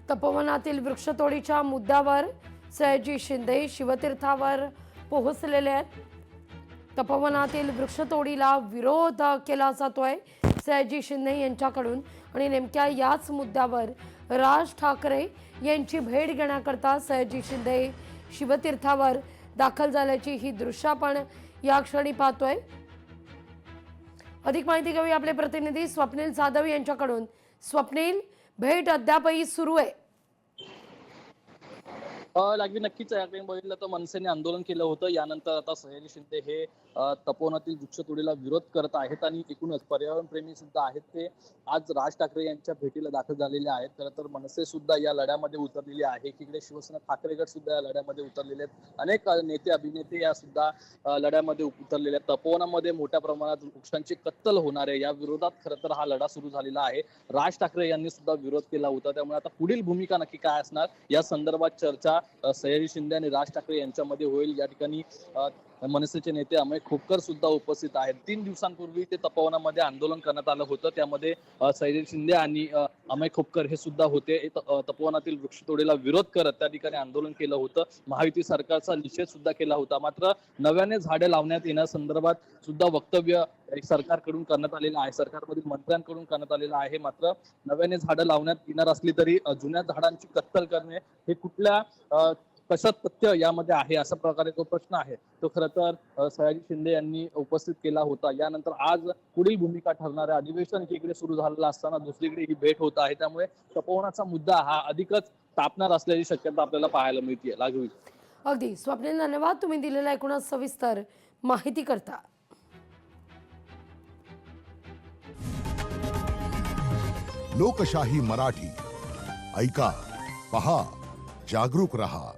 तपोवनातील वृक्षतोडीच्या मुद्द्यावर सयाजी शिंदे शिवतीर्थावर पोहोचलेले आहेत। तपोवनातील वृक्षतोडीला विरोध केला जातोय सयाजी शिंदे यांच्याकडून आणि नेमक्या याच मुद्द्यावर राज ठाकरे यांची भेट घेण्याकरता सयाजी शिंदे शिवतीर्थावर दाखल झाल्याची ही दृश्य आपण या क्षणी पाहतोय। अधिक माहिती घेऊया आपले प्रतिनिधी स्वप्नील जाधव यांच्याकडून। स्वप्नील, भेट अद्यापही सुरू आहे? लागवी नक्कीच आहे। आपण बघितलं तर मनसेने आंदोलन केलं होतं, यानंतर आता सयाजी शिंदे हे तपोवनातील वृक्षतोडीला विरोध करत आहेत आणि एकूणच पर्यावरणप्रेमी सुद्धा आहेत ते आज राज ठाकरे यांच्या भेटीला दाखल झालेले आहेत। खरं तर मनसे सुद्धा या लढ्यामध्ये उतरलेली आहे, एकीकडे शिवसेना ठाकरे गट सुद्धा या लढ्यामध्ये उतरलेले आहेत। अनेक नेते अभिनेते या सुद्धा लढ्यामध्ये उतरलेले आहेत। तपोवनामध्ये मोठ्या प्रमाणात वृक्षांची कत्तल होणार आहे, या विरोधात खरं तर हा लढा सुरू झालेला आहे। राज ठाकरे यांनी सुद्धा विरोध केला होता, त्यामुळे आता पुढील भूमिका नक्की काय असणार या संदर्भात चर्चा सयाजी शिंदे आणि राज ठाकरे यांच्यामध्ये होईल। या ठिकाणी मनसेचे नेते अमय खोपकर सुद्धा उपस्थित आहेत। 3 दिवसांपूर्वी ते तपोवनामध्ये आंदोलन करण्यात आलं होतं, त्यामध्ये सयाजी शिंदे आणि अमय खोपकर हे सुद्धा होते। तपोवनातील वृक्षतोडीला विरोध करत त्या ठिकाणी आंदोलन केलं होतं, महायुती सरकारचा निषेध सुद्धा केला होता। मात्र नव्याने झाडे लावण्यात येण्यासंदर्भात सुद्धा वक्तव्य सरकारकडून करण्यात आलेलं आहे, सरकारमधील मंत्र्यांकडून करण्यात आलेलं आहे। मात्र नव्याने झाडं लावण्यात येणार असली तरी जुन्या झाडांची कत्तल करणे हे कुठल्या कशात तथ्य यामध्ये आहे, अशा प्रकारे जो प्रश्न आहे तो खरं तर सयाजी शिंदे यांनी उपस्थित केला होता। यानंतर आज पुढील भूमिका ठरणारे अधिवेशन एकीकडे सुरू झालेलं असताना दुसरीकडे ही भेट होत आहे, त्यामुळे तपोवनाचा मुद्दा हा अधिकच तापणार असल्याची शक्यता आपल्याला पाहायला मिळते। लागवी अगदी स्वप्नील, धन्यवाद तुम्ही दिलेला एकूणच सविस्तर माहिती करता। लोकशाही मराठी ऐका, पहा, जागरूक रहा।